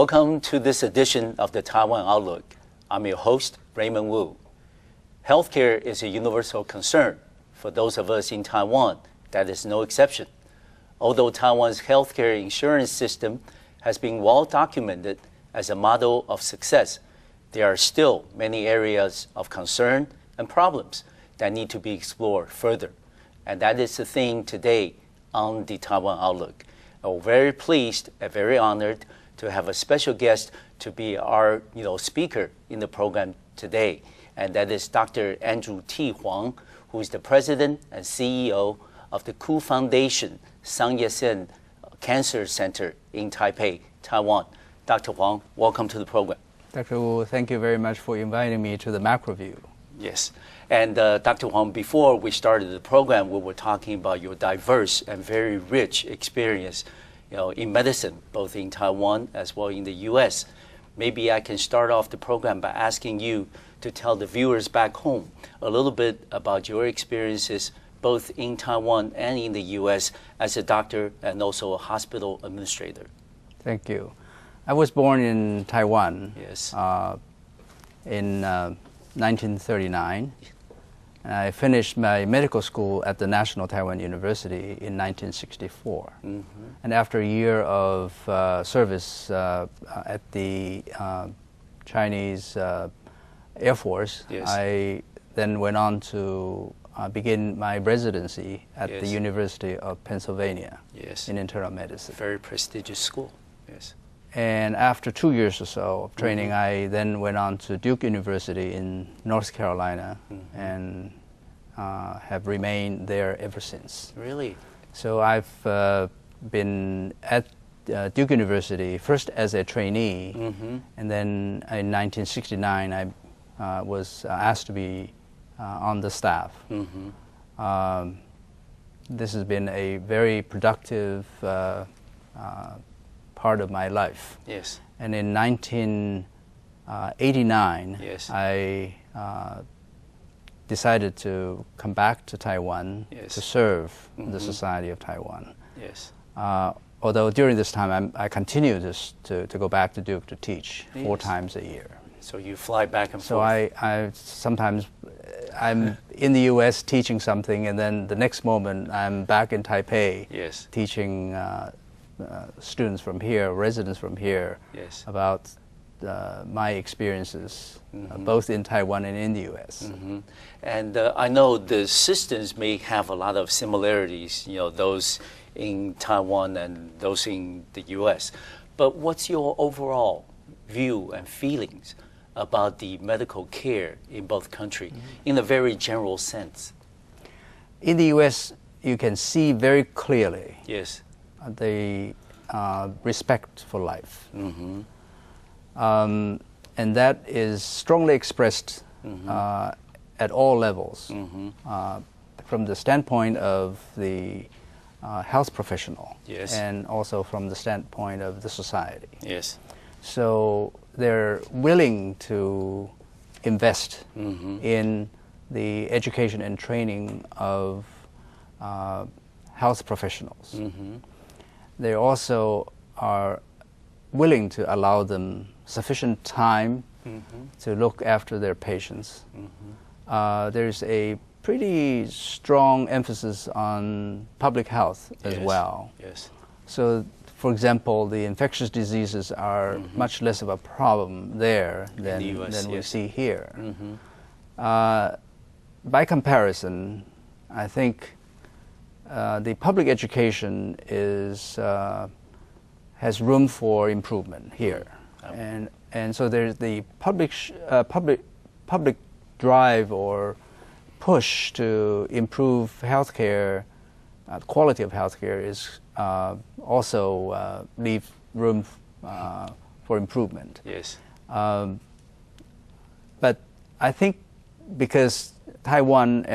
Welcome to this edition of the Taiwan Outlook. I'm your host, Raymond Wu. Healthcare is a universal concern. For those of us in Taiwan, that is no exception. Although Taiwan's healthcare insurance system has been well documented as a model of success, there are still many areas of concern and problems that need to be explored further. And that is the theme today on the Taiwan Outlook. We're very pleased and very honored to have a special guest to be our speaker in the program today. And that is Dr. Andrew T. Huang, who is the president and CEO of the Ku Foundation Sang Yat-sen Cancer Center in Taipei, Taiwan. Dr. Huang, welcome to the program. Dr. Wu, thank you very much for inviting me to the macro view. Yes. And Dr. Huang, before we started the program, we were talking about your diverse and very rich experience in medicine, both in Taiwan as well in the U.S. Maybe I can start off the program by asking you to tell the viewers back home a little bit about your experiences both in Taiwan and in the U.S. as a doctor and also a hospital administrator. Thank you. I was born in Taiwan in 1939. I finished my medical school at the National Taiwan University in 1964. Mm-hmm. And after a year of service at the Chinese Air Force, I then went on to begin my residency at the University of Pennsylvania in internal medicine. Very prestigious school, yes. And after 2 years or so of training, I then went on to Duke University in North Carolina and have remained there ever since. Really? So I've been at Duke University first as a trainee, and then in 1969 I was asked to be on the staff. This has been a very productive part of my life. Yes. And in 1989, I decided to come back to Taiwan to serve the Society of Taiwan. Yes. Although during this time, I continue to go back to Duke to teach 4 times a year. So you fly back and forth. So I sometimes I'm in the U.S. teaching something, and then the next moment I'm back in Taipei teaching students from here, residents from here, about my experiences, both in Taiwan and in the U.S. And I know the systems may have a lot of similarities, those in Taiwan and those in the U.S. But what's your overall view and feelings about the medical care in both countries in a very general sense? In the U.S., you can see very clearly the respect for life. And that is strongly expressed at all levels, from the standpoint of the health professional and also from the standpoint of the society. Yes. So they're willing to invest in the education and training of health professionals. They also are willing to allow them sufficient time to look after their patients. There's a pretty strong emphasis on public health as well. Yes. So, for example, the infectious diseases are much less of a problem there than we see here. By comparison, I think the public education has room for improvement here, and so there's the public drive or push to improve healthcare. Quality of healthcare is also leave room for improvement. Yes. But I think because Taiwan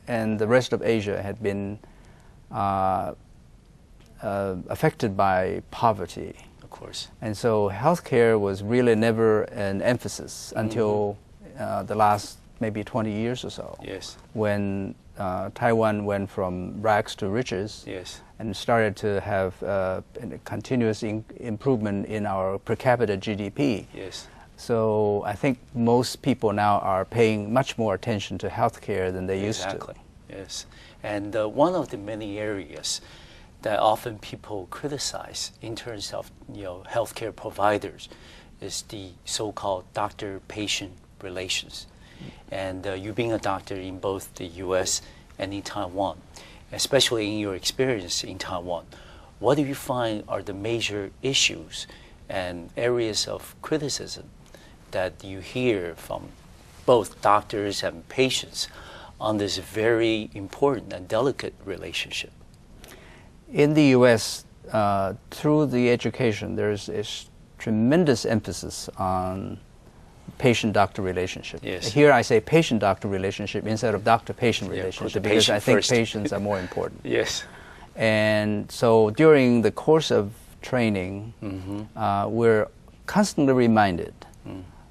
and the rest of Asia had been affected by poverty. Of course. And so healthcare was really never an emphasis until the last maybe 20 years or so. Yes. When Taiwan went from rags to riches. Yes. And started to have a continuous improvement in our per capita GDP. Yes. So I think most people now are paying much more attention to healthcare than they used to. Exactly. Yes. And one of the many areas that often people criticize in terms of healthcare providers is the so-called doctor-patient relations. And you being a doctor in both the U.S. and in Taiwan, especially in your experience in Taiwan, what do you find are the major issues and areas of criticism that you hear from both doctors and patients on this very important and delicate relationship? In the U.S., through the education, there's a tremendous emphasis on patient-doctor relationship. Yes. Here I say patient-doctor relationship instead of doctor-patient relationship because I think patients are more important. Yes. And so during the course of training, we're constantly reminded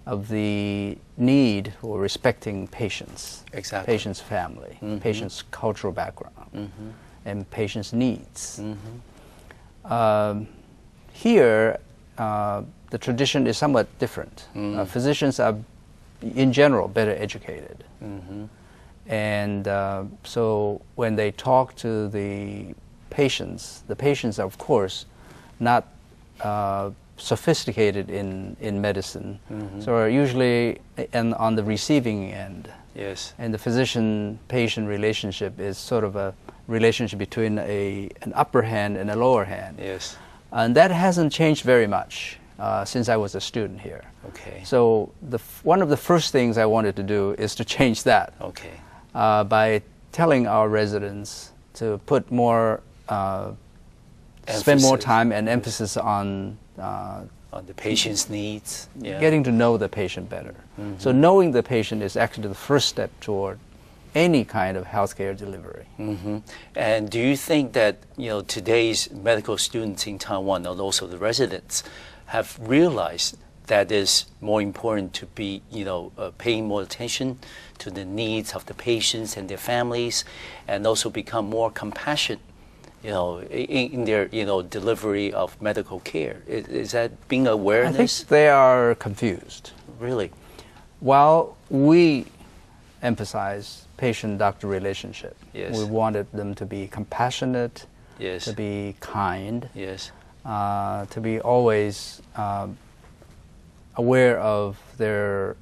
of the need for respecting patients, patients' family, patients' cultural background, and patients' needs. Here, the tradition is somewhat different. Physicians are, in general, better educated. And so when they talk to the patients are, of course, not sophisticated in medicine, so are usually on the receiving end. Yes. And the physician-patient relationship is sort of a relationship between an upper hand and a lower hand. Yes. And that hasn't changed very much since I was a student here. Okay. So one of the first things I wanted to do is to change that. Okay. By telling our residents to put more, spend more time and emphasis on the patient's needs. Yeah. Getting to know the patient better. So knowing the patient is actually the first step toward any kind of healthcare delivery. And do you think that today's medical students in Taiwan and also the residents have realized that it's more important to be paying more attention to the needs of the patients and their families, and also become more compassionate in their delivery of medical care? Is that being awareness? I think they are confused. Really? While we emphasize patient-doctor relationship, yes, we wanted them to be compassionate, yes, to be kind, yes, to be always aware of their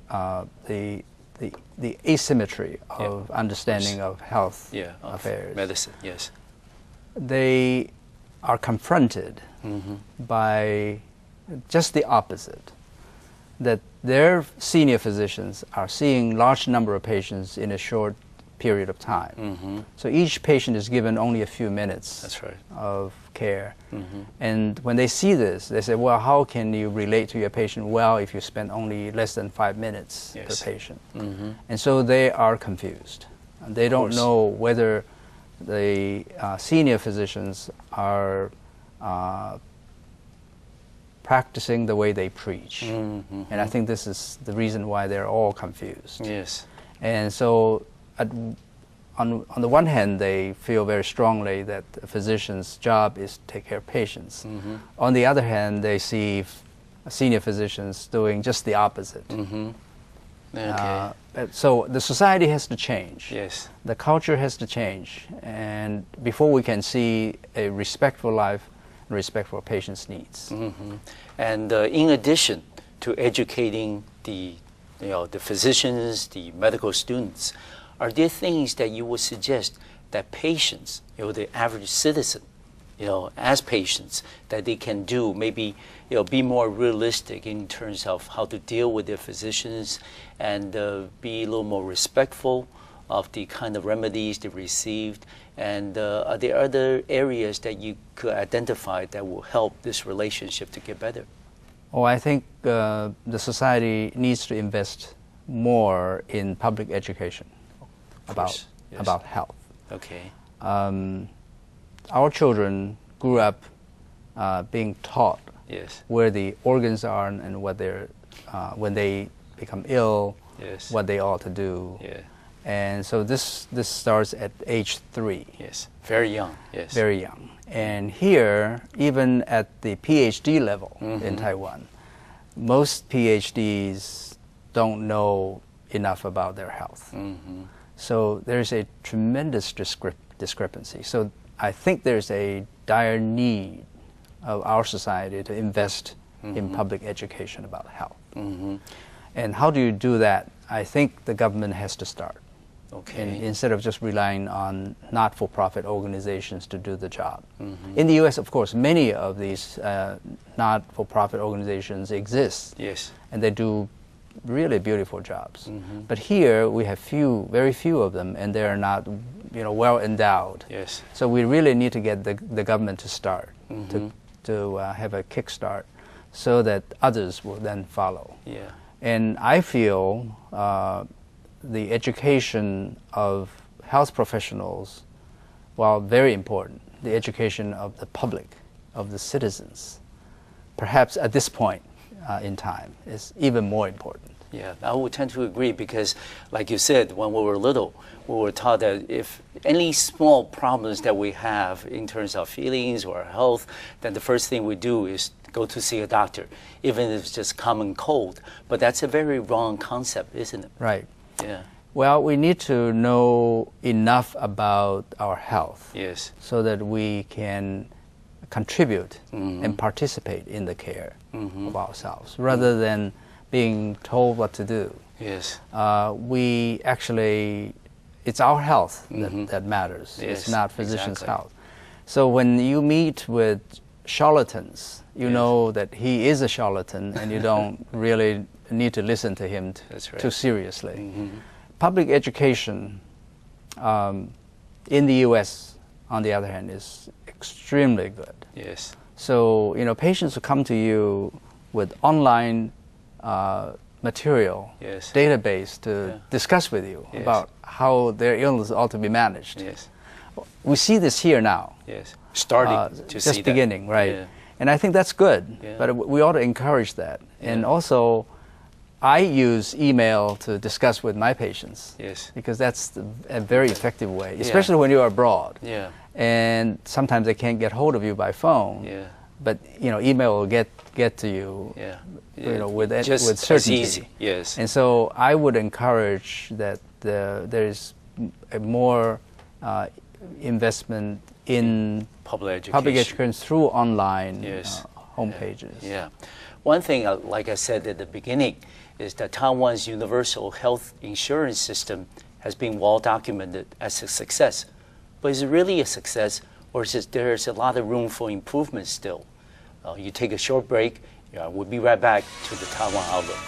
the asymmetry of understanding of health affairs. Of medicine. Yes. They are confronted by just the opposite, that their senior physicians are seeing large number of patients in a short period of time. So each patient is given only a few minutes That's right. of care. And when they see this, they say, well, how can you relate to your patient well if you spend only less than 5 minutes per patient? And so they are confused. They don't know whether the senior physicians are practicing the way they preach. And I think this is the reason why they're all confused. Yes. And so on the one hand, they feel very strongly that the physician's job is to take care of patients. On the other hand, they see senior physicians doing just the opposite. Okay. So the society has to change. Yes. The culture has to change, and before we can see a respectful life and respect for patients' needs. And in addition to educating the physicians, the medical students, are there things that you would suggest that patients, the average citizen, as patients, that they can do, maybe be more realistic in terms of how to deal with their physicians, and be a little more respectful of the kind of remedies they received? And are there other areas that you could identify that will help this relationship to get better? Oh, I think the society needs to invest more in public education about health. Okay. Our children grew up being taught where the organs are and what they're when they become ill, Yes. what they ought to do. Yeah. And so this starts at age 3. Yes. Very young. Yes. Very young. And here, even at the PhD level in Taiwan, most PhDs don't know enough about their health. So there's a tremendous discrepancy. So I think there's a dire need of our society to invest in public education about health. And how do you do that? I think the government has to start. Okay. And instead of just relying on not-for-profit organizations to do the job. In the U.S., of course, many of these not-for-profit organizations exist. Yes. And they do really beautiful jobs. But here we have very few of them, and they are not, well endowed. Yes. So we really need to get the government to start, to have a kickstart, so that others will then follow. Yeah. And I feel the education of health professionals, while very important, the education of the public, of the citizens, perhaps at this point in time, is even more important. Yeah, I would tend to agree because, like you said, when we were little, we were taught that if any small problems that we have in terms of feelings or health, then the first thing we do is go to see a doctor, even if it's just common cold. But that's a very wrong concept, isn't it? Right. Yeah. Well, we need to know enough about our health. Yes. So that we can contribute and participate in the care of ourselves, rather than being told what to do. Yes. We actually, it's our health that matters. Yes, it's not physician's exactly. health. So when you meet with charlatans, you know that he is a charlatan, and you don't really need to listen to him too seriously. Public education in the U.S., on the other hand, is extremely good. Yes. So, patients who come to you with online material, database to discuss with you about how their illness ought to be managed. Yes. We see this here now. Yes. Starting to see just beginning, that. right? Yeah. And I think that's good, Yeah. but we ought to encourage that. And also, I use email to discuss with my patients. Yes. Because that's a very effective way, especially when you're abroad. Yeah. And sometimes they can't get hold of you by phone. Yeah. But email will get to you. Yeah. With Just certainty. as easy. Yes. And so I would encourage that there is a more investment in public education through online home pages. Yeah. One thing, like I said at the beginning, is that Taiwan's universal health insurance system has been well documented as a success. But is it really a success, or is there's a lot of room for improvement still? You take a short break. We'll be right back to the Taiwan Outlook.